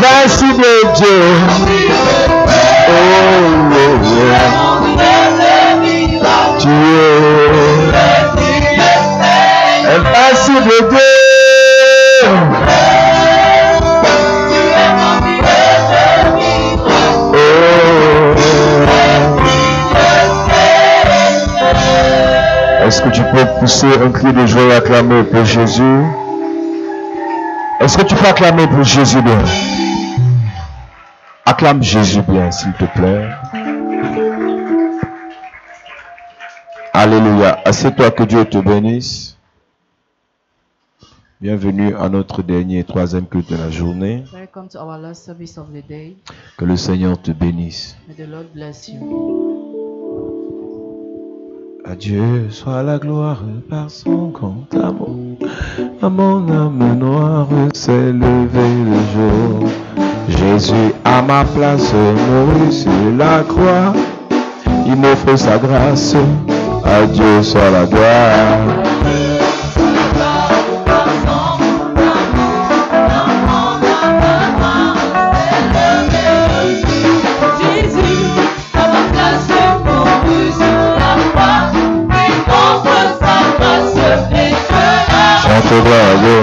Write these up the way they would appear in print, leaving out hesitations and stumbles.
Merci de Dieu. Merci de Dieu. Est-ce que tu peux pousser un cri de joie et acclamer pour Jésus? Est-ce que tu peux acclamer pour Jésus bien? Acclame Jésus bien, s'il te plaît. Alléluia. Assieds-toi, que Dieu te bénisse. Bienvenue à notre dernier et troisième culte de la journée. Welcome to our last service of the day. Que le Seigneur te bénisse. May the Lord bless you. À Dieu soit la gloire par son grand amour. À mon âme noire s'est levé le jour. Jésus à ma place mourut sur la croix. Il m'offre sa grâce. À Dieu soit la gloire. Chante gloire à Dieu.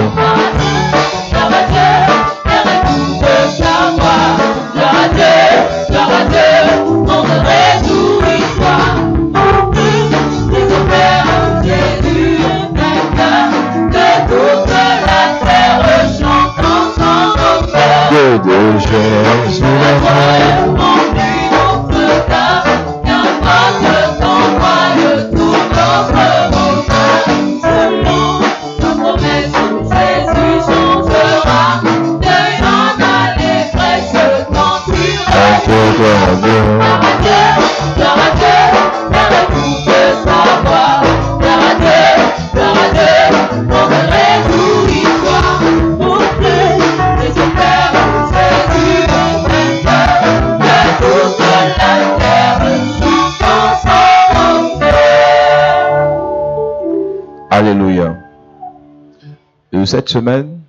Dieu de Jésus la frère. Alléluia. Et cette semaine,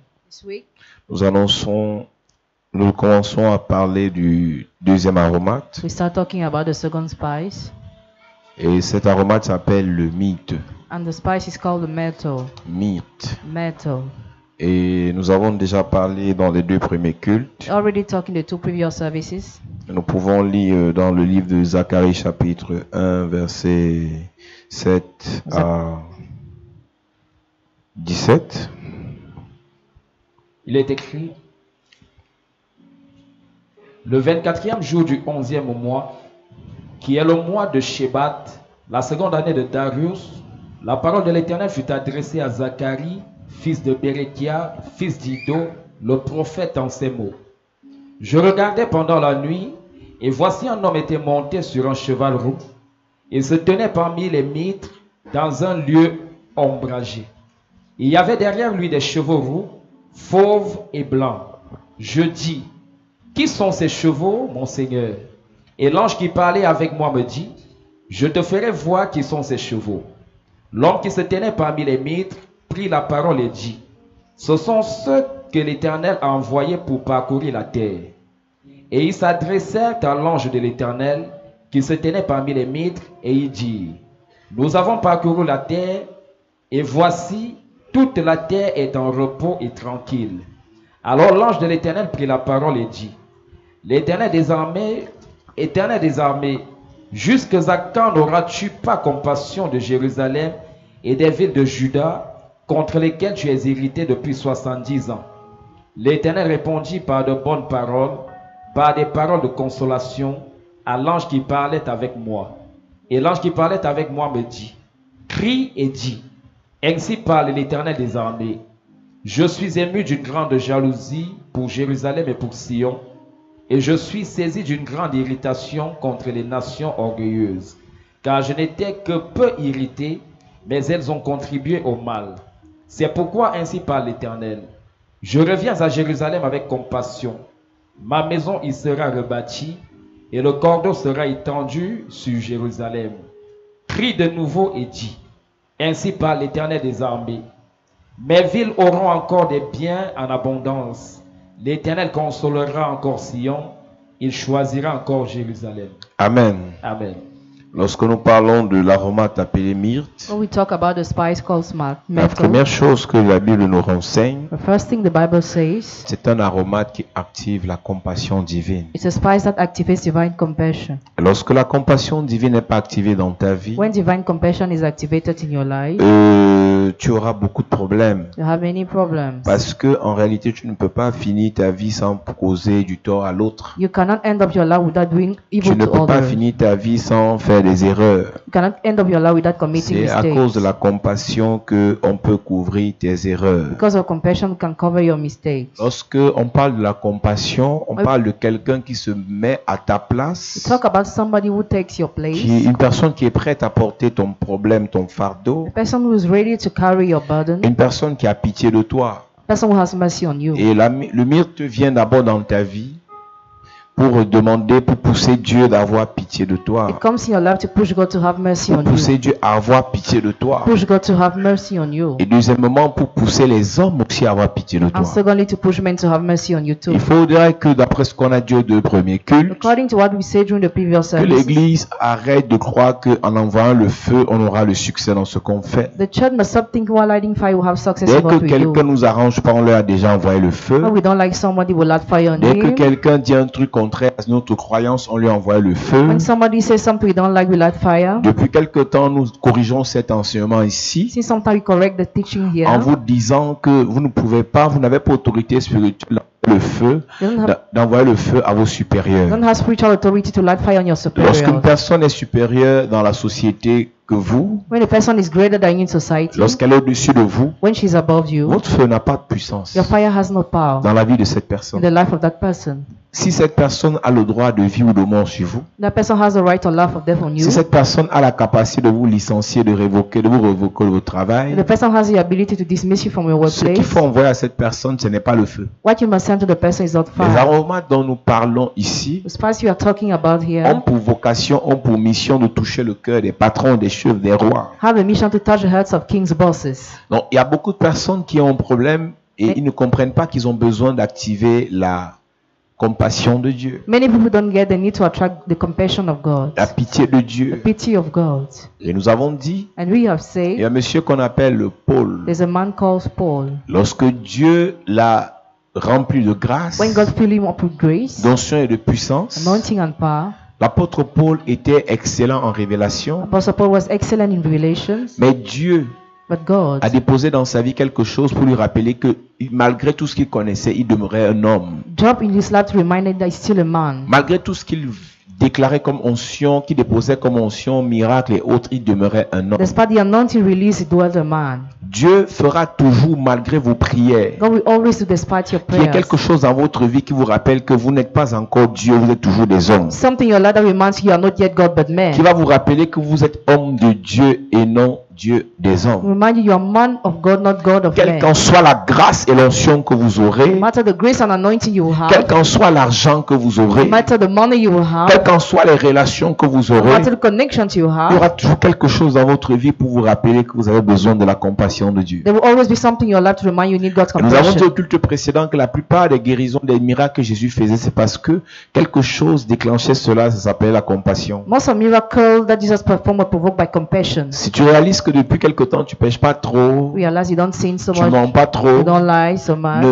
nous commençons à parler du deuxième aromate. We start talking about the second spice. Et cet aromate s'appelle le mythe. And the spice is called the myrtle. Mythe. Myrtle. Et nous avons déjà parlé dans les deux premiers cultes. Already talking the two previous services. Nous pouvons lire dans le livre de Zacharie chapitre 1 verset 7 à 17. Il est écrit: le 24e jour du 11e mois, qui est le mois de Shebat, la seconde année de Darius, la parole de l'Éternel fut adressée à Zacharie, fils de Béréchia, fils d'Iddo, le prophète, en ces mots. Je regardais pendant la nuit, et voici un homme était monté sur un cheval roux. Il se tenait parmi les mitres dans un lieu ombragé. Il y avait derrière lui des chevaux roux, fauves et blancs. Je dis: qui sont ces chevaux, mon Seigneur? Et l'ange qui parlait avec moi me dit: je te ferai voir qui sont ces chevaux. L'homme qui se tenait parmi les mitres prit la parole et dit: ce sont ceux que l'Éternel a envoyés pour parcourir la terre. Et ils s'adressèrent à l'ange de l'Éternel qui se tenait parmi les mitres, et ils dirent: nous avons parcouru la terre, et voici, toute la terre est en repos et tranquille. Alors l'ange de l'Éternel prit la parole et dit: l'Éternel des armées, jusqu'à quand n'auras-tu pas compassion de Jérusalem et des villes de Juda, contre lesquelles tu es irrité depuis 70 ans? L'Éternel répondit par de bonnes paroles, par des paroles de consolation, à l'ange qui parlait avec moi. Et l'ange qui parlait avec moi me dit: crie et dis: ainsi parle l'Éternel des armées. Je suis ému d'une grande jalousie pour Jérusalem et pour Sion, et je suis saisi d'une grande irritation contre les nations orgueilleuses, car je n'étais que peu irrité, mais elles ont contribué au mal. C'est pourquoi ainsi parle l'Éternel: je reviens à Jérusalem avec compassion. Ma maison y sera rebâtie, et le cordeau sera étendu sur Jérusalem. Crie de nouveau et dis: ainsi parle l'Éternel des armées. Mes villes auront encore des biens en abondance, L'Éternel consolera encore Sion, il choisira encore Jérusalem. Amen. Amen. Lorsque nous parlons de l'aromate appelé myrte, When we talk about the spice called la myrtle, première chose que la Bible nous renseigne, the first thing the Bible says, c'est un aromate qui active la compassion divine. it's a spice that activates divine compassion. Lorsque la compassion divine n'est pas activée dans ta vie, When divine compassion is activated in your life, tu auras beaucoup de problèmes. you have many problems. Parce que en réalité, tu ne peux pas finir ta vie sans causer du tort à l'autre. You cannot end up your life without doing Tu evil ne to peux pas others. finir ta vie sans faire des erreurs. You cannot end up your life without committing C'est à cause mistakes. de la compassion que on peut couvrir tes erreurs. Because of compassion, you can cover your mistakes. Lorsque on parle de la compassion, on parle de quelqu'un qui se met à ta We place, talk about somebody who takes your place, une personne qui est prête à porter ton problème, ton fardeau, a person who is ready to carry your burden, une personne qui a pitié de toi. a person who has mercy on you. Et le myrte vient d'abord dans ta vie pour demander, pour pousser Dieu d'avoir pitié de toi. It comes in your life to push God to have mercy Pour on you. pousser Dieu à avoir pitié de toi. Push God to have mercy on you. Et deuxièmement, pour pousser les hommes aussi à avoir pitié de toi. And secondly, to push men to have mercy on you too. Il faudrait que, d'après ce qu'on a dit aux deux premiers cultes, According to what we said during the previous que service, l'Église arrête de croire qu'en envoyant le feu, on aura le succès dans ce qu'on fait. the church must stop thinking while lighting fire will have success Dès in que what we do. quelqu'un nous arrange pas, on leur a déjà envoyé le feu. When we don't like somebody, we'll light fire on Dès que him. quelqu'un dit un truc contraire à notre croyance, on lui envoie le feu. When somebody says something we don't like, we light fire. Depuis quelque temps, nous corrigeons cet enseignement ici See, sometimes we correct the teaching here. en vous disant que vous ne pouvez pas, vous n'avez pas autorité spirituelle d'envoyer le feu, You don't have, d'envoyer le feu à vos you supérieurs. don't have spiritual authority to light fire on your Lorsqu'une superiors. personne est supérieure dans la société que vous, When a person is greater than you in society, lorsqu'elle est au-dessus de vous, when she's above you, votre feu n'a pas de puissance your fire has no power dans la vie de cette in personne. the life of that person. Si cette personne a le droit de vie ou de mort sur vous, That person has the right to life or death on you. si cette personne a la capacité de vous licencier, de vous révoquer votre travail, The person has the ability to dismiss you from your ce qu'il workplace. faut envoyer à cette personne, ce n'est pas le feu. What you must send to the person is not Les fire. aromates dont nous parlons ici The spice you are talking about ont here pour vocation, ont pour mission de toucher le cœur des patrons, des chefs, des rois. have a mission to touch the hearts of kings' bosses. Donc, il y a beaucoup de personnes qui ont un problème et ils ne comprennent pas qu'ils ont besoin d'activer la compassion de Dieu, Many people don't get the need to attract the compassion of God, la pitié de the Dieu. pity of God. Et nous avons dit, And we have il y said, a un monsieur qu'on appelle le Paul. there's a man called Paul. Lorsque Dieu l'a rempli de grâce, When God filled him up with grace, d'onction et de puissance, anointing and power, l'apôtre Paul était excellent en révélation, Apostle Paul was excellent in revelations, mais Dieu but God a déposé dans sa vie quelque chose pour lui rappeler que malgré tout ce qu'il connaissait, il demeurait un homme. dropped in his life to remind him that he's still a man. Malgré tout ce qu'il déclarait comme onction, qu'il déposait comme onction, miracle et autres, il demeurait un homme. Despite the anointing release, he dwelt a man. Dieu fera toujours, malgré vos prières, God will always do despite your qu'il y ait prayers. quelque chose dans votre vie qui vous rappelle que vous n'êtes pas encore Dieu, vous êtes toujours des hommes. Something in your life that reminds you are not yet God but man. Qui va vous rappeler que vous êtes homme de Dieu et non Dieu des hommes. Remind you you are man of God, not God of Quelle man. qu'en soit la grâce et l'onction que vous aurez, No matter the grace and anointing you will quel have, qu'en soit l'argent que vous aurez, no matter the money you will quelles have, qu'en soient les relations que vous no aurez, matter the connections you il y have, aura toujours quelque chose dans votre vie pour vous rappeler que vous avez besoin de la compassion de Dieu. there will always be something in your life to remind you need God's Et nous avons dit au compassion. culte précédent que la plupart des guérisons, des miracles que Jésus faisait, c'est parce que quelque chose déclenchait cela, ça s'appelait la compassion. Most of miracles that Jesus performed were provoked by compassion. Si tu réalises que depuis quelque temps tu pêches pas trop, Realize you don't sin so tu mens much, pas trop, you don't lie so much.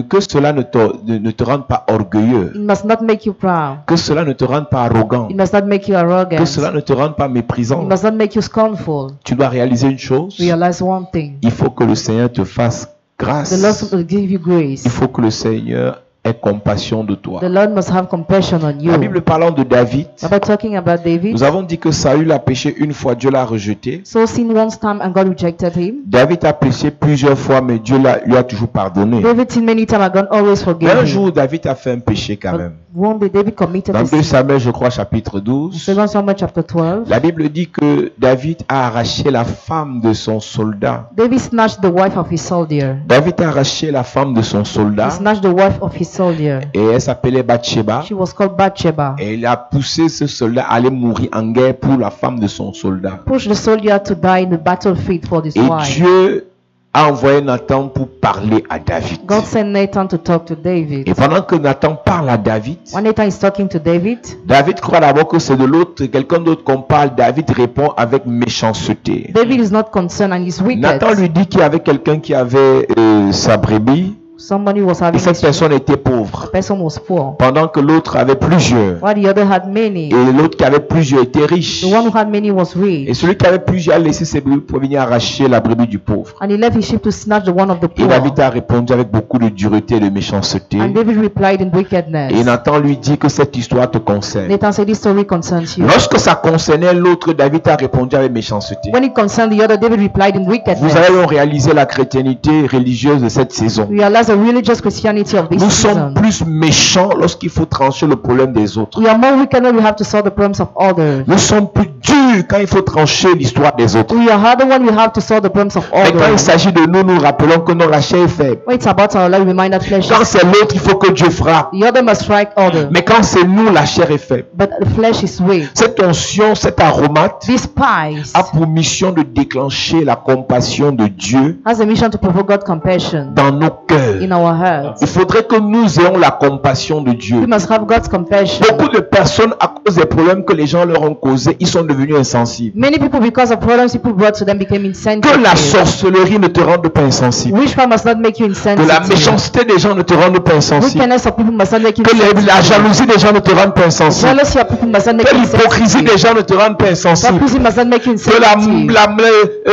que cela ne te rende pas orgueilleux, It must not make you proud. que cela ne te rende pas arrogant, It must not make you que arrogant. cela ne te rende pas méprisant. It must not make you scornful. Tu dois réaliser une chose, Realize one thing. il faut que le Seigneur te fasse The grâce, Lord will give you grace. il faut que le Seigneur ait compassion de toi. The Lord must have compassion on you. La Bible parlant de David, About talking about David, nous avons dit que Saül a péché une fois, Dieu l'a rejeté. so sinned one time and God rejected him. David a péché plusieurs fois, mais Dieu lui a toujours pardonné. David sinned many times and God always Mais forgave un him. jour, David a fait un péché quand même. One day David committed Dans a 2 sin. Samuel, je crois, chapitre In 12, 2 Samuel chapter 12, la Bible dit que David a arraché la femme de son soldat. David snatched the wife of his soldier. David a arraché la femme de son He soldat snatched the wife of his soldier. et elle s'appelait Bathsheba. She was called Bathsheba. Et il a poussé ce soldat à aller mourir en guerre pour la femme de son soldat. Pushed the soldier to die in the battlefield for his Et wife. Dieu a envoyé Nathan pour parler à David. God sent Nathan to talk to David. Et pendant que Nathan parle à David, When Nathan is talking to David, David croit d'abord que c'est de l'autre, quelqu'un d'autre qu'on parle. David répond avec méchanceté. David is not concerned and is wicked. Nathan lui dit qu'il y avait quelqu'un qui avait sa brebis Somebody was et having cette a personne était pauvre. person was poor, Pendant que l'autre avait plusieurs. while the other had many. Et l'autre qui avait plusieurs était riche. The one who had many was Et rich, celui qui avait plusieurs a laissé ses brebis pour venir arracher la brebis du pauvre. and he left his sheep to snatch the one of the Et poor. David a répondu avec beaucoup de dureté et de méchanceté. And David replied in wickedness. Et Nathan lui dit que cette histoire te concerne. Nathan said, this story concerns you. Lorsque ça concernait l'autre, David a répondu avec méchanceté. When it concerned the other, David replied in Vous wickedness. allez donc réaliser la chrétienté religieuse de cette saison. Realize the religious Christianity of this Nous sommes season. plus méchants lorsqu'il faut trancher le problème des autres. We are more wicked when we have to solve the problems of others. Nous sommes plus durs quand il faut trancher l'histoire des autres. We are harder when we have to solve the problems of Mais quand il others. s'agit de nous, nous rappelons que non, la chair est faible. When it's about our life, we remind that flesh Quand is, c'est l'autre, il faut que Dieu frappe. the other must strike other. Mais quand c'est nous, la chair est faible. But the flesh is weak. Cette onction, cet aromate This spice a pour mission de déclencher la compassion de Dieu has a mission to provoke God's compassion dans nos cœurs. in our hearts. Il faudrait que nous ayons la compassion de We Dieu. must have God's compassion. Beaucoup de personnes, à cause des problèmes que les gens leur ont causés, ils sont devenus insensibles. Many people, because of problems people brought to them, became Que la insensitive. sorcellerie ne te rende pas insensible. Witchcraft must not make you Que la insensitive. méchanceté des gens ne te rende pas insensible. Wickedness of people must not make you Que la insensitive. jalousie des gens ne te rende pas insensible. Jealousy of people must not make Que you l'hypocrisie des insensitive. gens ne te rende pas insensible. Hypocrisy must not make you Que insensitive.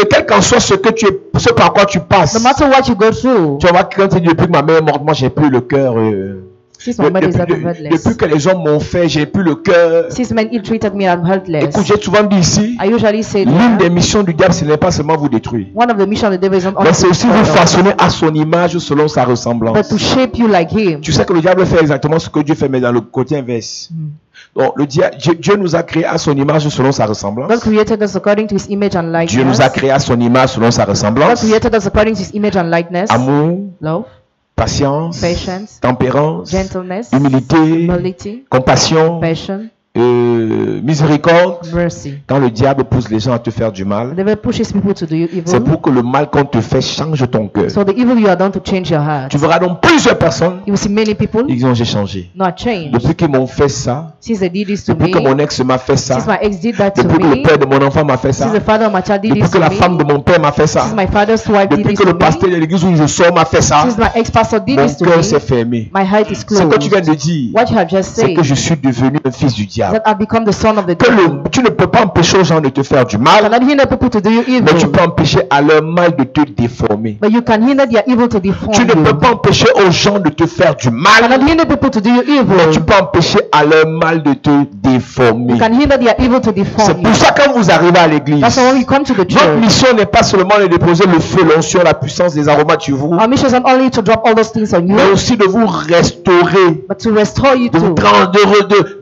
quel qu'en soit ce par quoi tu passes. No matter what you go through. Tu vois, quand tu dis depuis que ma mère est morte, moi j'ai plus le cœur. Since my mother is Depuis heartless. que les hommes m'ont fait, j'ai plus le cœur. Since men ill-treated me, I'm heartless. Écoute, j'ai souvent dit ici, I usually say l'une des that missions du diable, ce n'est pas seulement vous détruire. one of the missions of the devil is not only Mais c'est to aussi vous destroy us, façonner à son image selon sa but ressemblance. to shape you like him. Tu sais que le diable fait exactement ce que Dieu fait, mais dans le côté inverse. Donc, Dieu nous a créé à son image selon sa ressemblance. God created us according to his image and Dieu nous likeness. a créé à son image selon sa God ressemblance. created us according to his image and likeness. Amour, Love, patience, patience, tempérance, gentleness, humilité, humility, compassion, passion, miséricorde. mercy. Quand le diable pousse les gens à te faire du mal, The devil pushes people to do you c'est evil. pour que le mal qu'on te fait change ton cœur. So the evil you are done to change your heart. Tu verras donc plusieurs personnes You will see many people qui disent j'ai changé. not changed. Depuis qu'ils m'ont fait ça, Since they did this to depuis me, que mon ex m'a fait ça, since my ex did that to depuis que le me, père de mon enfant m'a fait ça, since the father of my child did depuis this que to la femme de me, mon père m'a fait ça, since my father's wife did depuis this que to le pasteur me, de l'église où je sors m'a fait ça, since my ex-pastor did mon this to cœur s'est me, fermé. my heart is Ce que tu viens closed. de dire, What you have just c'est said, que je suis devenu un fils du diable. that I've become the son of the Que devil. tu ne peux pas empêcher aux gens de te faire du You mal, cannot hinder people to do you mais tu evil, peux empêcher à leur mal de te déformer. but you can hinder their evil to deform Tu ne peux you. pas empêcher aux gens de te faire du You mal, cannot hinder people to do you mais tu evil. peux empêcher à leur mal de te déformer. You can hinder their evil to C'est deform you. pour ça que quand vous arrivez à l'église, That's why when you come to the notre church, mission n'est pas seulement de déposer le feu, l'onction, la puissance des aromates sur vous, our mission is not only to drop all those things on you, mais aussi de vous restaurer, but to restore you de vous too.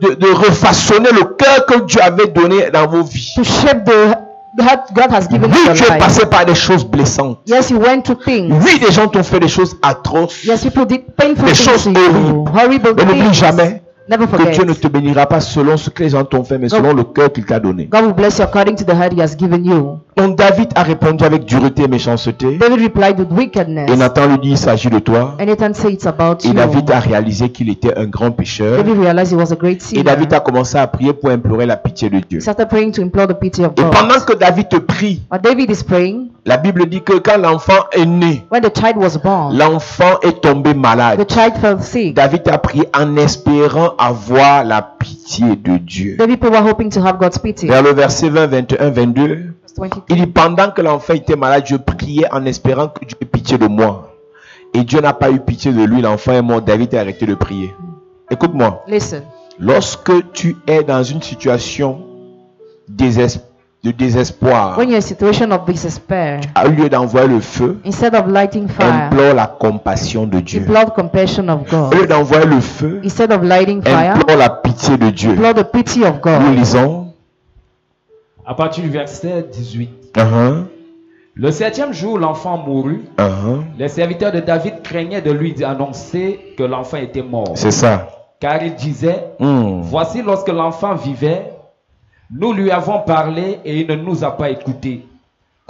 de refaçonner le cœur que Dieu avait donné dans vos vies. To shape the heart God has given Oui, to tu your es life. passé par des choses blessantes. Yes, you went through things. Oui, des gens t'ont fait des choses atroces. Yes, people did painful Des things choses to you. Horrible Mais n'oublie things. jamais Never que forget. Dieu ne te bénira pas selon ce que les gens t'ont fait, mais selon le cœur qu'il t'a donné. God will bless you according to the heart He has given you. Donc David a répondu avec dureté et méchanceté. David replied with wickedness. Et Nathan lui dit, il s'agit de toi. And Nathan said it's about Et you. David a réalisé qu'il était un grand pécheur. David realized he was a great Et sinner. David a commencé à prier pour implorer la pitié de Dieu. He started praying to implore the pity of Et God. pendant que David te prie, While David is praying, la Bible dit que quand l'enfant est né, when the child was born, l'enfant est tombé malade. the child fell sick. David a prié en espérant avoir la pitié de Dieu. David people were hoping to have God's pity. Vers le verset 20, 21, 22, Verse 22. il dit, pendant que l'enfant était malade, je priais en espérant que Dieu ait pitié de moi. Et Dieu n'a pas eu pitié de lui, l'enfant est mort. David a arrêté de prier. Écoute-moi, Listen, lorsque tu es dans une situation de désespoir, when you're in a situation of despair, au lieu d'envoyer le feu, instead of lighting fire, implore la compassion de Dieu. implore the compassion of Au lieu God. d'envoyer le feu, Instead of lighting fire, implore la pitié de Dieu. implore the pity of Nous God. lisons. À partir du verset 18. Uh-huh, Le 7e jour, l'enfant mourut. uh-huh. Les serviteurs de David craignaient de lui annoncer que l'enfant était mort. C'est ça. Car il disait, Hmm. voici lorsque l'enfant vivait, nous lui avons parlé et il ne nous a pas écoutés.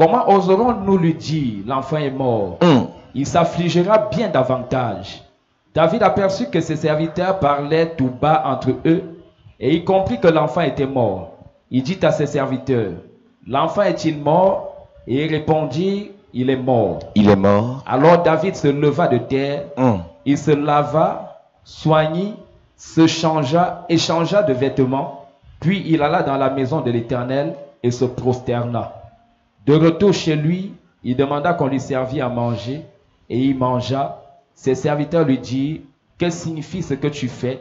comment oserons-nous lui dire, l'enfant est mort? Il s'affligera bien davantage. David aperçut que ses serviteurs parlaient tout bas entre eux, et il comprit que l'enfant était mort. Il dit à ses serviteurs, l'enfant est-il mort? Et ils répondirent, il est mort. Il est mort. Alors David se leva de terre, il se lava, soignit, se échangea de vêtements, puis il alla dans la maison de l'Éternel et se prosterna. De retour chez lui, il demanda qu'on lui servît à manger, et il mangea. Ses serviteurs lui dirent, que signifie ce que tu fais?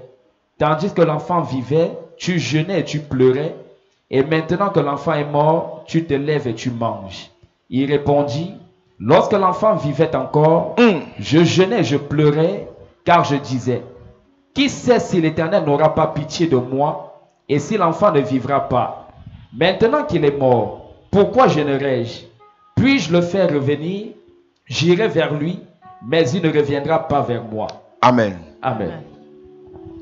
Tandis que l'enfant vivait, tu jeûnais et tu pleurais, et maintenant que l'enfant est mort, tu te lèves et tu manges. Il répondit, lorsque l'enfant vivait encore, je jeûnais et je pleurais, car je disais, qui sait si l'Éternel n'aura pas pitié de moi, et si l'enfant ne vivra pas? Maintenant qu'il est mort, pourquoi jeûnerai-je? Puis-je le faire revenir? J'irai vers lui, mais il ne reviendra pas vers moi. Amen. Amen.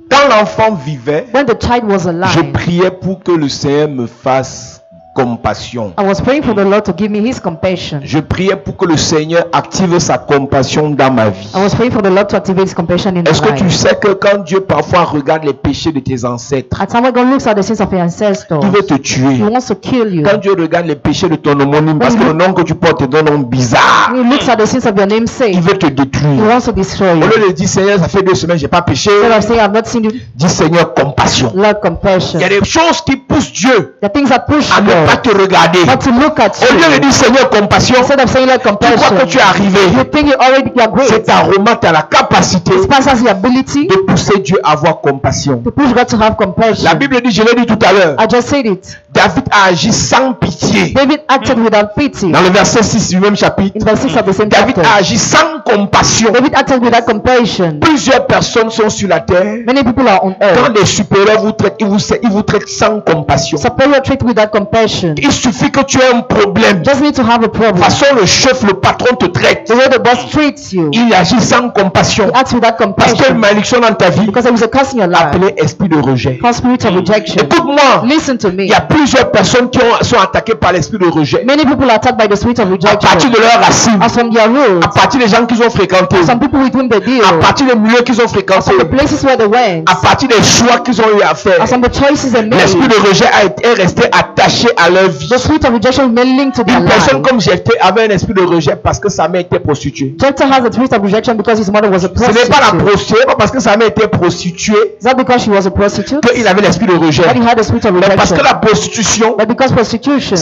Quand l'enfant vivait, When the child was je alive, priais pour que le Seigneur me fasse compassion. I was praying for the Lord to give me His compassion. Je priais pour que le Seigneur active sa compassion dans ma vie. I was praying for the Lord to activate His compassion in my Est-ce que tu life. sais que quand Dieu parfois regarde les péchés de tes ancêtres, At time when God looks at the sins of your ancestors, il veut te tuer? He wants to kill you. Quand Dieu regarde les péchés de ton homonyme, parce que le nom que tu portes est un nom bizarre, He looks at the sins of your namesake. il veut te He détruire. wants to destroy Au you. lieu de dire Seigneur, ça fait 2 semaines, j'ai pas péché, Instead of saying, I've not seen you, dis Seigneur, compassion. Lord, compassion. Il y a des choses qui poussent Dieu The things that push à ne pas you, te regarder. not to look at Au lieu de you. dire Seigneur, compassion, Instead of saying, Lord, tu crois que compassion, tu es arrivé. you think you are great. Cet aroma, tu as la capacité This person has the ability de pousser Dieu à avoir compassion. to push God to have compassion. La Bible dit, je l'ai dit tout à l'heure, I just said it. David a agi sans pitié. David acted without pity. Dans le verset 6 du même chapitre, In verse 6 of the same David chapter, a agi sans compassion. David acted without compassion. Plusieurs personnes sont sur la terre. Many people are on Quand earth. les supérieurs vous traitent, ils vous traitent sans compassion. Superior treat without compassion. Il suffit que tu aies un problème. Just need to have a De problem. toute façon, le chef, le patron te traite. The way the boss treats you, Il agit sans compassion. he acts without Parce qu'il y a une compassion. malédiction dans ta vie, Because there is a curse in your life, appelée esprit de rejet. called spirit of rejection. Écoute-moi, Listen to me. il y a plusieurs personnes qui sont attaquées par l'esprit de rejet. Many people are attacked by the spirit of À partir rejection. de leur racine, As from their roots, à partir des gens qu'ils ont fréquentés, some people with whom they deal, à partir des milieux qu'ils ont fréquentés, from the places where they went, à partir des choix qu'ils ont eu à faire. as from the choices they L'esprit made. de rejet est resté attaché à leur vie. The spirit of rejection remain linked to their Une life. personne comme j'étais avait un esprit de rejet parce que sa mère était prostituée. Jephthah has a spirit of rejection because his mother was a Ce n'est pas la prostitute. prostituée, pas parce que sa mère était prostituée Is that because she was a prostitute? qu'il avait l'esprit de rejet. That he had a spirit of Mais parce rejection? que la prostitution, But because prostitution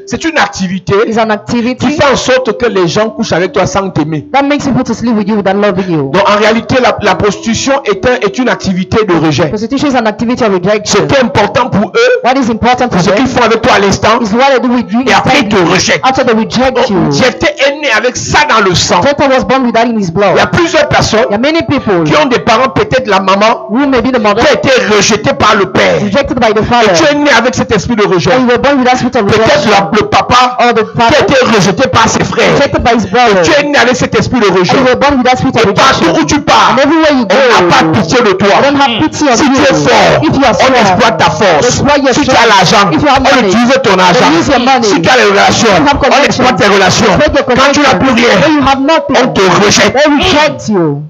c'est une activité is an qui activity fait en sorte que les gens couchent avec toi sans t'aimer. that makes people to sleep with you without loving you. Donc en réalité, la prostitution est une activité de rejet. Prostitution is an activity of Ce rejection. qui est important pour eux, What is important c'est for ce qu'ils them font avec toi à l'instant, is what they do with you et après ils te instantly rejettent. after they reject you. J'étais né avec ça dans le sang. Jephthah was born with that in his blood. Il y a plusieurs personnes There are many people qui ont des parents, peut-être la maman, who may be the mother qui a été rejetée par le père. rejected by the Et father. tu es né avec cet esprit de rejet. And you were born with that spirit of Peut-être rejection. le papa Or the qui a father été rejeté par ses frères. rejected by his brother. Tu es né avec cet esprit de rejet. And you were born with that spirit of Et partout rejection. où tu pars, And everywhere you on n'a pas go, pitié de toi. I don't have pity on Si tu es you. fort, If you are on strong, exploite ta force. exploit your Si tu as strength. l'argent, If you have on money, utilise ton argent. they use your money. Si tu as les relations, You have on connections. exploite tes relations. Exploit your Quand tu n'as plus connections. When rien, you have nothing, on te rejette. they reject you.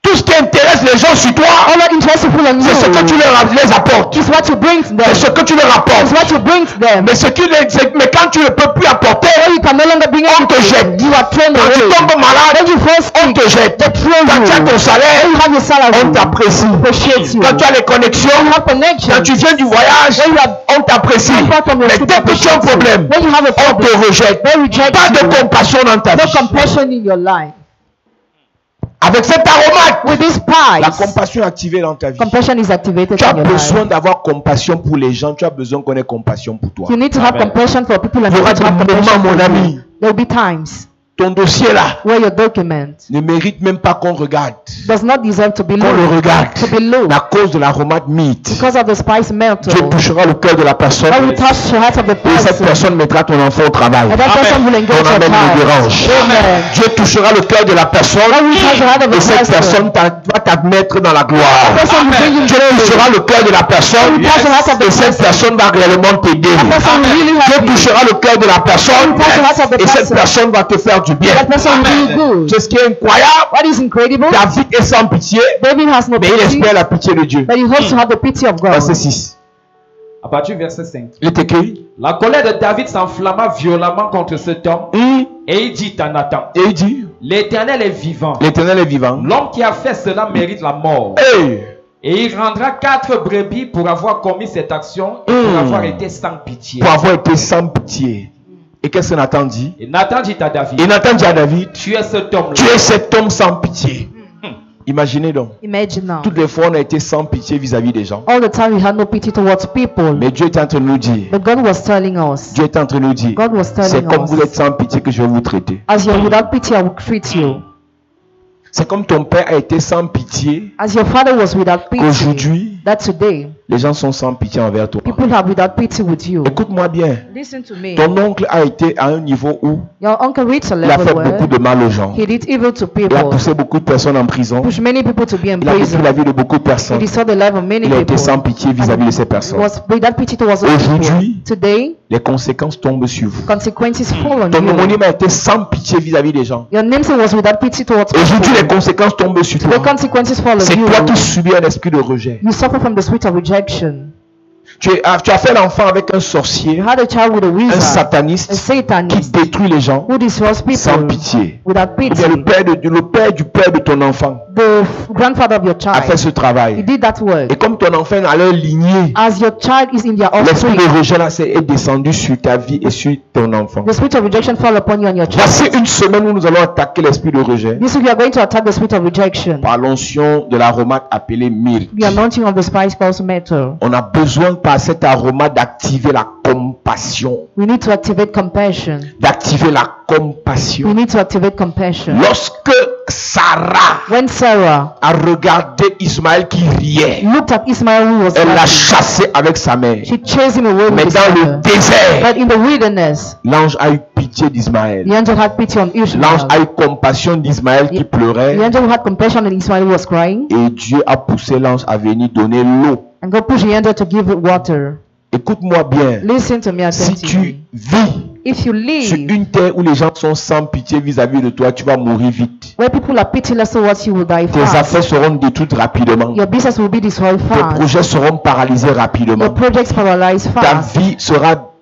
Tout ce qui intéresse les gens sur toi, All that interest people on c'est ce que tu you les apportes. is what you bring to them. C'est ce que tu leur It's apportes. what you bring to them. Mais quand tu ne peux plus apporter, When you can no longer bring on te anything, jette. you are thrown Quand tu away. tombes malade, When you fall on sick, te jette. they throw Quand tu as you. ton salaire, When you have your salary, on t'apprécie. appreciate you. Quand tu as les connexions, You have connections. quand tu viens du voyage, When you have on t'apprécie. Mais dès que tu as un problème, when you have a on problem, te rejette. they reject Pas de you. compassion dans ta No vie. compassion in your life. Avec cet aromate, With this la spice, compassion est activée dans ta vie. compassion is activated Tu as in your life. besoin d'avoir compassion pour les gens. Tu as besoin qu'on ait compassion pour toi. You need to have Amen. compassion for people and Il y aura people to have des compassion moments, for mon you. ami, There will be times ton dossier là where your document ne mérite même pas qu'on regarde. does not deserve to be Qu'on le looked, regarde. to be looked, À cause de l'aromate mythe. because of the spice Dieu myrtle. touchera le cœur de la personne. God will touch the heart of the Et cette person, personne mettra ton enfant au travail. and that person will engage Ton your amen me child. dérange. Amen. Dieu touchera le cœur de la personne. God will touch the heart of Et the cette person. personne va t'admettre dans la gloire. Person will bring you Dieu glory. touchera le cœur de la personne. touch the heart of the Et cette person. personne va réellement t'aider. That person will really Dieu help you. touchera le cœur de la personne. touch the heart of the Et cette person. personne va te faire du bien. That person will do you good. C'est ce qui est incroyable. What is incredible? David est sans pitié, David has no mais il pity, espère la pitié de Dieu. but he hopes to have the pity of God. Verset 6. À partir du verset 5. Il est écrit. La colère de David s'enflamma violemment contre cet homme et il dit à Nathan, Et il dit, l'Éternel est vivant. l'Éternel est vivant. L'homme qui a fait cela mérite la mort. Hey! Et il rendra 4 brebis pour avoir commis cette action et pour avoir été sans pitié. Pour avoir été sans pitié. Et qu'est-ce que Nathan dit? Et Nathan dit à David, Et Nathan dit à David, tu es cet homme-là. tu es cet homme sans pitié. Imaginez donc. Imagine now. Toutes les fois, on a été sans pitié vis-à-vis des gens. All the time we had no pity towards people. Mais Dieu est en train de nous dire, But God was telling us, Dieu est en train de nous dire, God was c'est telling comme vous us, êtes sans pitié que je vais vous traiter. as you're without pity, I will treat you. C'est comme ton père a été sans pitié, As your father was without pity, qu'aujourd'hui, that today, les gens sont sans pitié envers toi. people are without pity with you. Écoute-moi bien. Listen to me. Ton oncle a été à un niveau où Your uncle reached a il a fait level beaucoup where de mal aux gens. he did evil to Il a people, poussé beaucoup de personnes en prison. pushed many people to be in Il a détruit prison. la vie de beaucoup de He personnes. destroyed the life of many Il a été people. sans pitié vis-à-vis de ces He personnes. was without pity towards those Aujourd'hui, people. Today, les conséquences tombent sur vous. consequences fall on Ton you. homonyme a été sans pitié vis-à-vis des gens. Your namesake was without pity towards Aujourd'hui, les people. conséquences tombent sur The toi. consequences fall C'est on toi you. qui subis un esprit de rejet. You suffer from the spirit of rejection. Tu as fait l'enfant avec un You sorcier, had a child with a un wizard, a sataniste qui satanist, détruit les gens who destroys sans people pitié. without Ou bien pity. le père du père de ton enfant The grandfather of your a fait child, ce he travail. did that work. Et comme ton enfant est dans leur lignée, As your child is in their l'esprit offspring, de rejet là est descendu sur ta vie et sur ton enfant. the spirit of rejection fall upon you and your Voici child. une semaine où nous allons attaquer l'esprit de rejet This week we are going to attack the spirit of rejection. par l'onction de l'aromate appelé myrrhe. The anointing of the spice called myrtle. On a besoin par cet aromate d'activer la compassion. We need to activate compassion. D'activer la We compassion. need to activate compassion. Lorsque Sarah When Sarah a regardé Ismaël qui riait, looked at Ismael who was elle l'a laughing, chassé avec sa mère. she chased him away Mais with his dans le mother. désert, But in the wilderness, l'ange a eu pitié d'Ismaël. the angel had pity on L'ange Ishmael. a eu compassion d'Ismaël qui The pleurait. angel had compassion on Ismael who was crying, Et Dieu a poussé l'ange à venir donner l'eau. and God pushed the angel to give it water. Écoute-moi bien. Listen to me Si tu attentively. vis If you sur live une terre où les gens sont sans pitié vis-à-vis de toi, tu vas mourir vite. where people are pitiless towards you, will die Tes fast. affaires seront détruites rapidement. Your business will be destroyed Tes fast. projets seront paralysés Your rapidement. projects paralyzed Ta fast. vie sera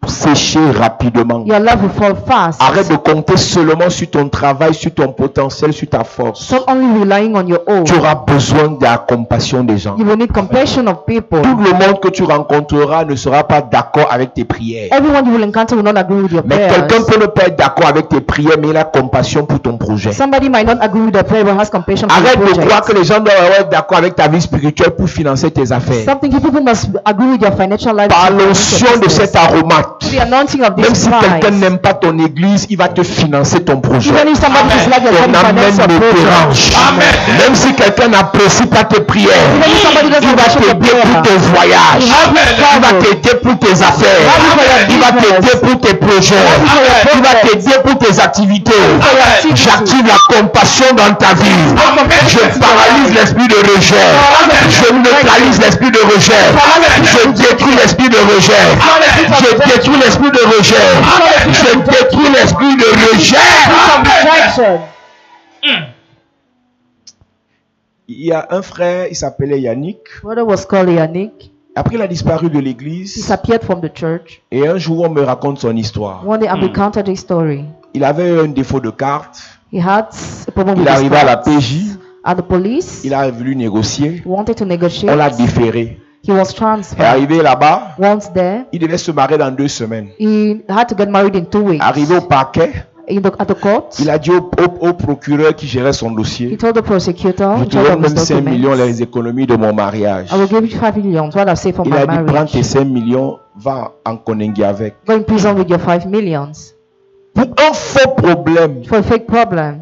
séchée rapidement. Your love will fall fast. Arrête de compter seulement sur ton travail, sur ton potentiel, sur ta force. Stop only relying on your own. Tu auras besoin de la compassion des gens. You will need compassion of people. Tout le monde que tu rencontreras ne sera pas d'accord avec tes prières. Everyone you will encounter will not agree with your Mais quelqu'un prayers. peut ne pas être d'accord avec tes prières, mais il a compassion pour ton projet. Somebody might not agree with your prayer but has compassion for Arrête your de croire que project. les gens doivent être d'accord avec ta vie spirituelle pour financer tes affaires. Something people must agree with your financial life. Par to finance l'onction your de business. cet aromate, The anointing of même this si quelqu'un spice. n'aime pas ton église, il va te financer ton projet. Even if somebody is like your Ton amen finance your me project. dérange. Même si quelqu'un n'apprécie pas tes prières, Even if somebody il doesn't va worship your t'aider pour prayer. tes voyages. Help you Il va travel. t'aider pour tes affaires. Help you for your Il va business. t'aider pour tes projets. for your Il va projects. t'aider pour tes activités. for your activities. J'active la compassion dans ta vie. Je paralyse l'esprit de rejet. Je neutralise l'esprit de rejet. Je détruis l'esprit de rejet. Je détruis l'esprit de rejet. Je détruis l'esprit de rejet. Rejection. Il y a un frère, il s'appelait Yannick. Brother was called Yannick. Après, il a disparu de He l'église. disappeared from the church. Et un jour, on me raconte son histoire. One day I recounted his story. Il avait un défaut de carte. He had a problem Il with est his arrivé à la cards. PJ. At the police, Il a voulu négocier. he wanted to On negotiate. l'a déféré. He was Et transferred. arrivé là-bas, Once there, il devait se marier dans 2 semaines. he had to get married in 2 weeks. Arrivé au parquet, At the court, il a dit au procureur qui gérait son he dossier, told the prosecutor, je in te charge donne of his même 5 millions documents, les économies de mon mariage. I will give you 5 million. What I say for Il my a dit, prends tes marriage. 5 millions, va en Konengi avec. Go in prison with your 5 millions. Peu Pour un faux problème, for a fake problem.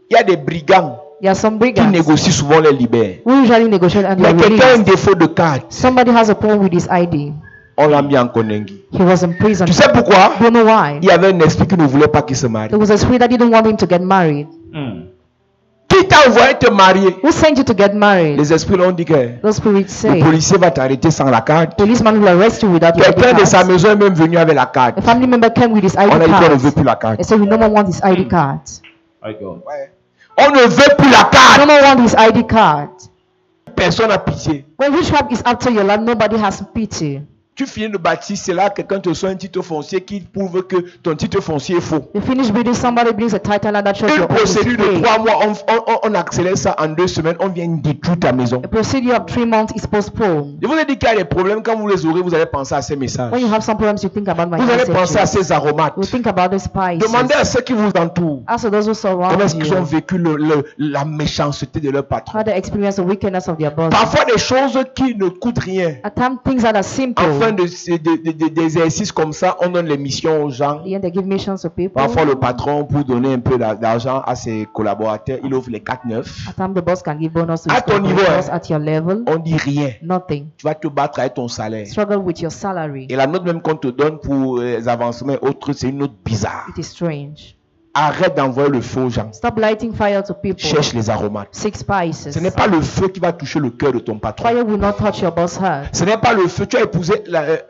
il y a des brigands There are some qui brigands négocient souvent les libères. who usually negotiate and Il y a they are quelqu'un a un released. défaut de carte. Somebody has a problem with his ID. On l'a mis en Konengi. He was in prison. Tu sais pourquoi? Don't know why. Il y avait un esprit qui ne voulait pas qu'il se marie. There was a spirit that didn't want him to get married. Qui t'a envoyé te marier? Who sent you to get married? Les esprits l'ont dit que Those spirits say, le policier va t'arrêter sans la carte. policeman will arrest you without your ID Quelqu'un de sa card. maison est même venu avec la carte. A family member came with his On a ID dit qu'on ne veut card. plus la carte. They said we no more want his ID card. On ne veut plus la No carte. more want his ID card. Personne n'a pitié. When witchcraft is after your land, nobody has pity. Tu finis de bâtir, c'est là quelqu'un te soit un titre foncier qui prouve que ton titre foncier est faux. You finish building, somebody brings a title and that shows Une your own is procédure de fake. 3 mois, on accélère ça en 2 semaines, on vient détruire ta maison. A procedure of 3 months is postponed. Je vous ai dit qu'il y a des problèmes, quand vous les aurez, vous allez penser à ces messages. When you have some problems, you think about my Vous allez penser à messages. ces aromates. You think about the spices. Demandez à ceux qui vous entourent. Ask those who surround Comment est-ce qu'ils ont you vécu la méchanceté de leur patron. how they experience the wickedness of their boss. Parfois des choses qui ne coûtent rien. At times, things that are simple. En fin des exercices comme ça, on donne les missions aux gens. At the end, they give missions to people. Parfois le patron, pour donner un peu d'argent à ses collaborateurs, il offre les 4-9. At times, the boss can give bonus to À his ton niveau, collaborators. At your level, On dit rien. nothing. Tu vas te battre avec ton salaire. Struggle with your salary. Et la note même qu'on te donne pour les avancements et autres, c'est une note bizarre. It is strange. Arrête d'envoyer le feu aux gens. Stop lighting fire to people. Cherche les aromates. Seek spices. Ce n'est pas le feu qui va toucher le cœur de ton patron. Fire will not touch your boss' heart. Ce n'est pas le feu. Tu as épousé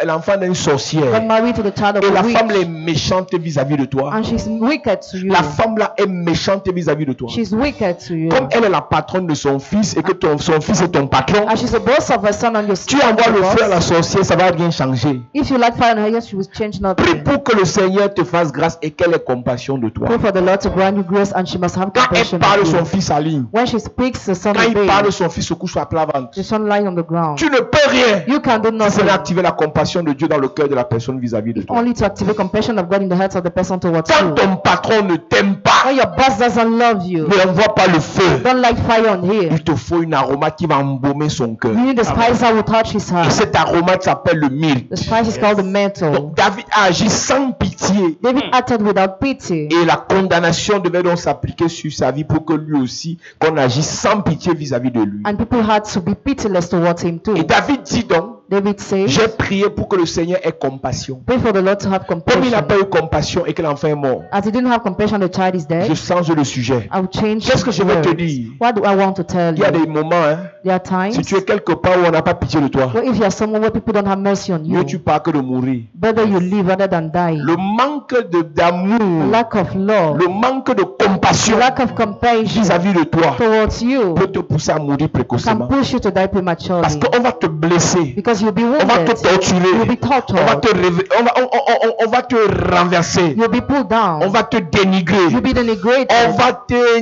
l'enfant d'une Got sorcière. married to the child of Et a la witch, femme là est méchante vis-à-vis de toi. and she's wicked to you. La femme là est méchante vis-à-vis de toi. She's wicked to you. Comme elle est la patronne de son fils et que son fils est ton patron, And she's the boss of her son and your tu envoies le feu à la boss. sorcière, ça va rien changer. If you light fire on her, yes, she will change Prie nothing. pour que le Seigneur te fasse grâce et qu'elle ait compassion de toi. Pray for the Lord to grant you grace, and she must have Quand elle compassion parle, of son you. fils s'aligne. When she speaks, the son Quand il obeys. parle, son fils se couche sur la plat ventre. The son lying on the ground. Tu ne peux rien. You can do Si nothing. c'est d'activer la compassion de Dieu dans le cœur de la personne vis-à-vis de toi. Only to activate compassion of God in the hearts of the person towards Quand you. ton patron ne t'aime pas, When your boss doesn't love you, ne envoie pas le feu. don't light fire on him. Il te faut une aromate qui va embaumer son cœur. You need the spice that will touch his Et heart. cette aromate s'appelle le myrrhe. The spice is called the metal. Donc David a agi sans pitié. David acted without pity. Et la condamnation devait donc s'appliquer sur sa vie pour que lui aussi, qu'on agisse sans pitié vis-à-vis de lui. And people had to be pitiless towards him too. Et David dit donc, David says, j'ai prié pour que le Seigneur ait compassion. pray for the Lord to have Comme il n'a compassion. pas eu compassion et que l'enfant est mort, As he didn't have compassion, the child is dead. je change le sujet. I will change Qu'est-ce que je vais te words. dire? What do I want to tell Il y a you? des moments, hein, There are times si tu es quelque part où on n'a pas pitié de toi, where if you are someone where people don't have mercy on you, mieux tu pars que de mourir. better you live rather than die. Le manque d'amour, Lack of love, le manque de compassion lack of compassion vis-à-vis de toi towards you peut te pousser à mourir can précocement. push you to die Parce prematurely. qu'on va te blesser, Because you'll be on va te wounded, torturer, you'll be on va tortured, te, on va te renverser, you'll be pulled down, on va te dénigrer, you'll be denigrated, on va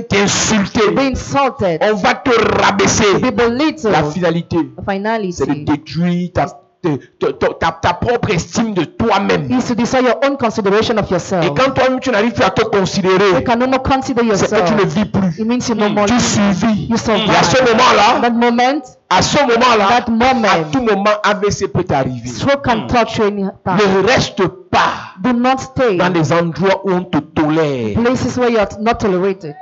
t'insulter, you'll be insulted, on va te rabaisser. you'll be belittled. La finalité, The finality c'est de détruire ta propre estime de toi-même. is to destroy your own consideration of yourself. Et quand toi-même tu n'arrives plus à te You considérer, can no more consider c'est que yourself. tu ne vis plus. It means you no more Tu live. survis. You survive. Et à ce moment-là, That moment, à ce moment-là, That moment. à tout moment, AVC peut t'arriver. stroke can touch you anytime. Ne reste pas Do not stay dans des endroits où on te tolère. places where you are not tolerated.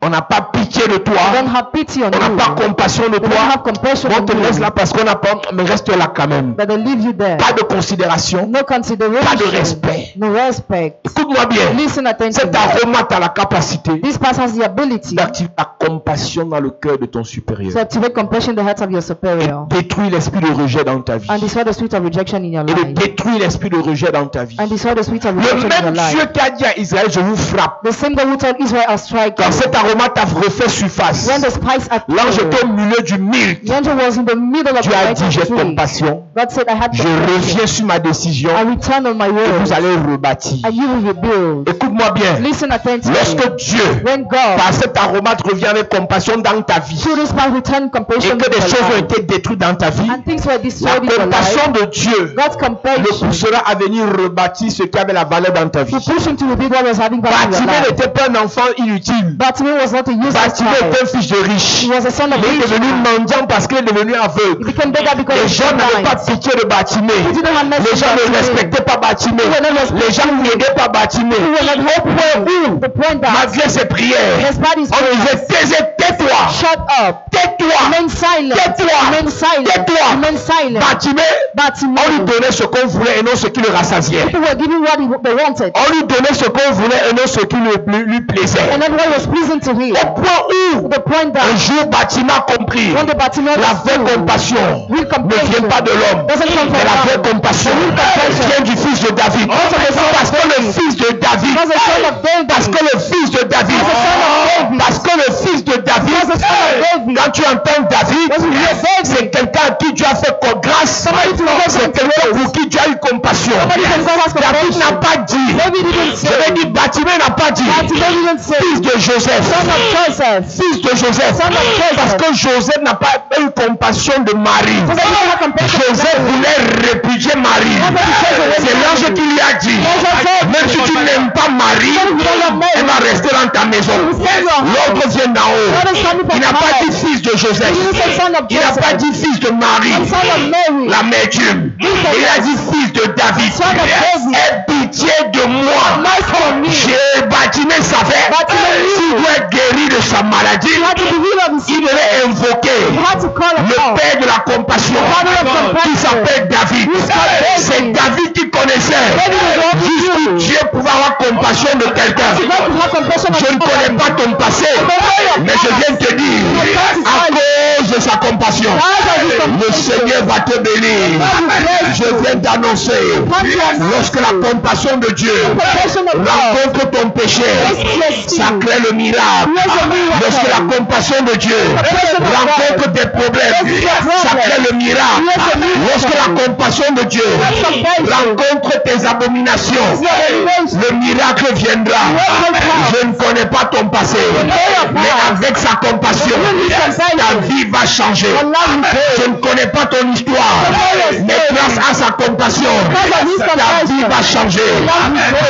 On n'a pas pitié de toi. They don't have pity on On n'a you. pas compassion de They don't toi. have compassion On on te laisse you. là parce qu'on n'a pas, mais reste là quand même. But they leave you there. Pas de considération, No pas de consideration. respect. No respect. Écoute-moi bien. Listen attentively. Cet aromate a la capacité This person has the ability d'activer la compassion dans le cœur de ton to supérieur. activate compassion in the hearts of your superior Détruire l'esprit de rejet dans ta vie. and destroy the spirit of rejection in your Et de life. détruire l'esprit de rejet dans ta vie. And destroy the spirit of Le rejection in your même Dieu life. qui a dit à Israël, je vous frappe. The same God who told Israel, I'll strike Quand you. cet aromate a refait surface, When the spice l'ange était appeared, au milieu du mille. the angel was in the middle of Dieu the a light dit, j'ai tree. compassion. God said, I had Je compassion. reviens sur ma décision. I return on my Et word. vous allez rebâtir. And you will rebuild. Écoute-moi bien. Listen attentively. Lorsque Dieu, When God, par cet aromate, revient avec compassion dans ta vie, through this spice, return et compassion que in des your choses ont life, été détruites dans ta vie, and things were la destroyed in your life, compassion de Dieu God's le compassion poussera à venir rebâtir ce qui avait la valeur dans ta vie. to push him to rebuild what was having value in your Bartimée life. n'était pas un enfant inutile. Bartimaeus was not a useless Bartimée child. était un fils de riche. He was a son of Il est rich devenu man. mendiant parce qu'il est devenu He aveugle. became beggar because Les he gens was n'avaient pas blind. pitié de Bartimée. He didn't have mercy Les gens on ne Bartimaeus. respectaient pas Bartimée. Les gens n'aidaient pas Bartimée. The point that Malgré ses prières, despite his on disait tais-toi, shut up, tais-toi, remain silent, tais-toi, remain silent, tais-toi. remain silent. Bartimée, on lui donnait ce qu'on voulait et non ce qui le rassasiait. People were giving what they wanted, On lui donnait ce qu'on voulait et non ce qui lui plaisait. and then what was pleasing to him. Au point où The point un that jour Bartimée a compris when the Bartimaeus la vraie compassion real ne vient compassion pas de l'homme, doesn't come mais la vraie from God, compassion vient du fils de David. Parce que le fils de David, because the son of David, parce que le fils de David, because the son of David, parce que le fils de David, because the son of David, quand tu entends David, c'est quelqu'un à qui tu as fait grâce, c'est quelqu'un pour qui tu as eu compassion. somebody can go ask David n'a compassion. pas dit, David didn't je vais say, dire Bartimée n'a pas dit, Bartimaeus didn't say, fils de Joseph, son of Joseph, fils de Joseph, son of Joseph, parce que Joseph n'a pas eu compassion de Marie. because I didn't have compassion. Joseph voulait répudier Marie. C'est l'ange qui lui a dit, même si tu n'aimes pas Marie, elle va rester dans ta maison. L'autre vient d'en haut. Il n'a pas dit fils de Joseph. He didn't say son of Il n'a pas Joseph, dit fils de Marie, son of Mary, l'amertume. Il a dit fils de David. son of David. Aie pitié de moi. Mercy on me. Bartimée savait s'il doit être guéri de sa maladie, He had to be healed of his il sickness. devait invoquer He had to call le upon père de la compassion Father of qui compassion. s'appelle David. C'est David qui connaissait jusqu'où Dieu pouvait avoir compassion de quelqu'un. God to have compassion on Je ne connais pas ton passé, mais je viens te dire, à cause de sa compassion, le Seigneur va te bénir. Je viens t'annoncer, lorsque la compassion de Dieu rencontre ton péché, ça crée le miracle. Lorsque la compassion de Dieu rencontre tes problèmes, ça crée le miracle. Lorsque la compassion de Dieu rencontre tes abominations, le miracle viendra. Je ne connais pas ton passé, mais avec sa compassion, ta vie va changer. Je ne connais pas ton histoire, mais grâce à sa compassion, ta vie va changer.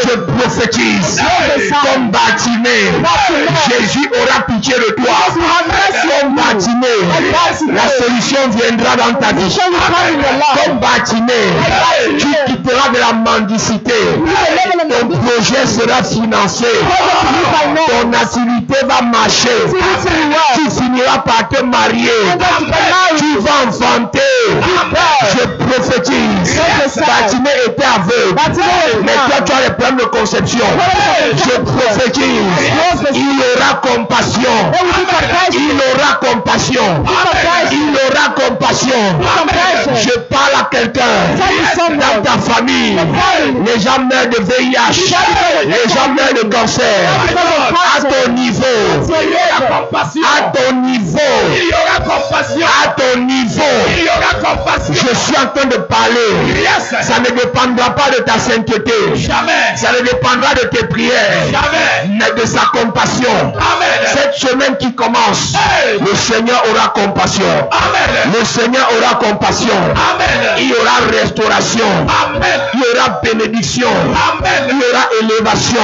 Je prophétise, comme Bartimée, Jésus aura pitié de toi. Comme Bartimée, la solution viendra dans ta vie. Comme Bartimée, tu quitteras de la mendicité. Ton projet sera financé. Ton activité va marcher. Tu finiras par te marier. Tu vas enfanter. Je prophétise. Bartimée était aveugle, mais toi tu as les problèmes de conception. Je prophétise. Il aura compassion. Il aura compassion. Il aura compassion. Je parle à quelqu'un dans ta famille. Les gens meurent de VIH. Les gens meurent de cancer. À ton niveau. À ton niveau. Il y aura compassion. À ton niveau. Il y aura compassion. Je suis en train de parler. Yes. Ça ne dépendra pas de ta sainteté. Jamais. Ça ne dépendra de tes prières. Jamais. Mais de sa compassion. Amen. Cette semaine qui commence, Hey. le Seigneur aura compassion. Amen. Le Seigneur aura compassion. Amen. Il y aura restauration. Amen. Il y aura bénédiction. Amen. Il y aura élévation.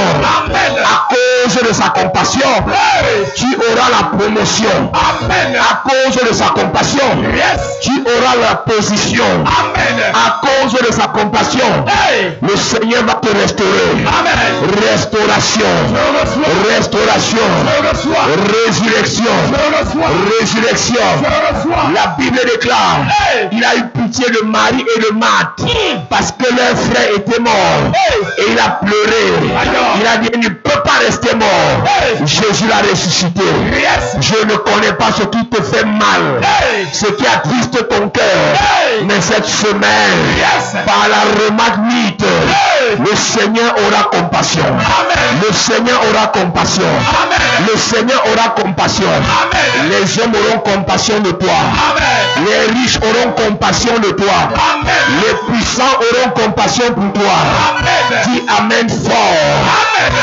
Amen. À cause de sa compassion, Hey. tu auras la promotion. Amen. À cause de sa compassion, Yes. tu auras la position. Amen. À cause de sa compassion, Hey. le Seigneur va te restaurer. Amen. Restauration. Je reçois. Restauration. Je reçois. Résurrection. Je reçois. Résurrection. Je reçois. La Bible déclare, Hey. il a eu pitié de Marie et de Marthe parce que leur frère était mort. Hey. Et il a pleuré. Il a dit, il ne peut pas rester mort. Hey. Jésus l'a ressuscité. Yes. Je ne connais pas ce qui te fait mal, Hey. ce qui attriste ton cœur. Hey. Mais cette semaine, Yes. par la remarque mythe, Hey. le Seigneur aura compassion. Amen. Le Seigneur aura compassion. Amen. Le Seigneur aura compassion. Amen. Les hommes auront compassion de toi. Amen. Les riches auront compassion de toi. Amen. Les puissants auront compassion pour toi. Amen. Dis Amen fort. Amen.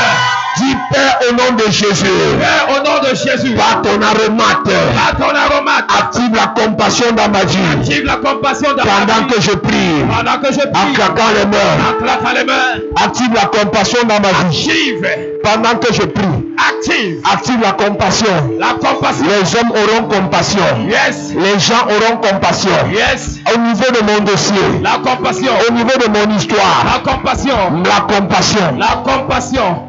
Dis Père au nom de Jésus. Père, au nom de Jésus, Par ton aromate, par ton aromate, active la compassion dans ma vie. active la compassion dans ma Pendant vie. que je prie, Pendant que je en prie, claquant les mains, en claquant les mains, active la compassion dans ma vie. active. Pendant que je prie, Active. Active la compassion. La compassion. Les hommes auront compassion. Yes. Les gens auront compassion. Yes. Au niveau de mon dossier. La compassion. Au niveau de mon histoire. La compassion. La compassion. La compassion.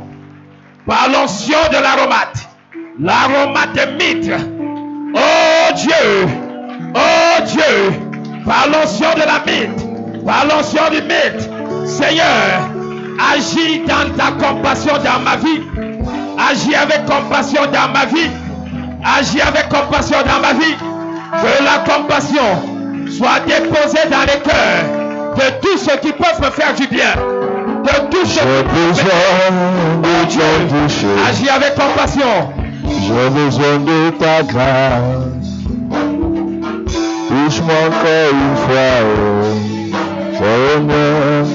Par l'onction de l'aromate. L'aromate de mitre. Oh Dieu. Oh Dieu. Par l'onction de la mythe. Par l'onction du mythe. Seigneur, agis dans ta compassion dans ma vie. Agis avec compassion dans ma vie. Agis avec compassion dans ma vie. Que la compassion soit déposée dans les cœurs de tous ceux qui peuvent me faire du bien. De tous ceux qui peuvent me faire du bien. Agis avec compassion. J'ai besoin de ta grâce. Touche-moi encore une fois, oh Seigneur.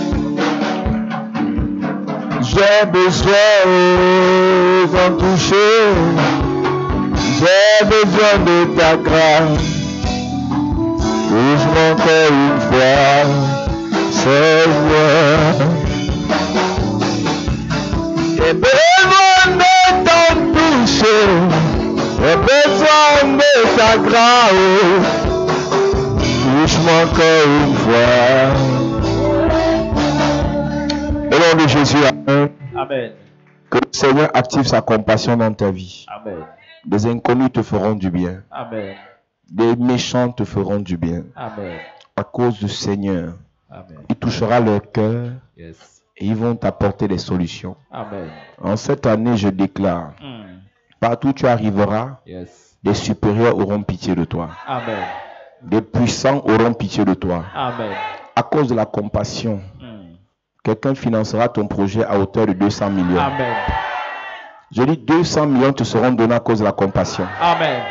J'ai besoin d'en toucher. J'ai besoin de ta grâce. Touche-moi encore une fois, Seigneur. J'ai besoin de t'en toucher. J'ai besoin de ta grâce. Touche-moi encore une fois. Au nom de Jésus, amen. Amen. Que le Seigneur active sa compassion dans ta vie. Amen. Des inconnus te feront du bien. Amen. Des méchants te feront du bien. Amen. À cause du Seigneur, Amen. il touchera leur cœur Yes. et ils vont t'apporter des solutions. Amen. En cette année, je déclare, partout où tu arriveras, Yes. des supérieurs auront pitié de toi. Amen. Des puissants auront pitié de toi. Amen. À cause de la compassion, quelqu'un financera ton projet à hauteur de 200 millions. Amen. Je dis 200 millions te seront donnés à cause de la compassion. Amen.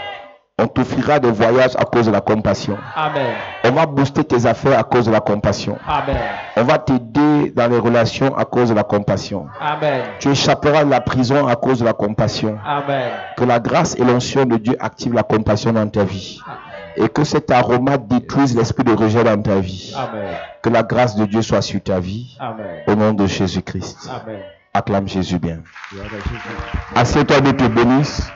On t'offrira des voyages à cause de la compassion. Amen. On va booster tes affaires à cause de la compassion. Amen. On va t'aider dans les relations à cause de la compassion. Amen. Tu échapperas de la prison à cause de la compassion. Amen. Que la grâce et l'onction de Dieu activent la compassion dans ta vie. Et que cet aromate détruise l'esprit de rejet dans ta vie. Amen. Que la grâce de Dieu soit sur ta vie. Amen. Au nom de Jésus-Christ. Amen. Acclame Jésus bien. Gloire à Jésus. Assieds-toi, Dieu te bénisse.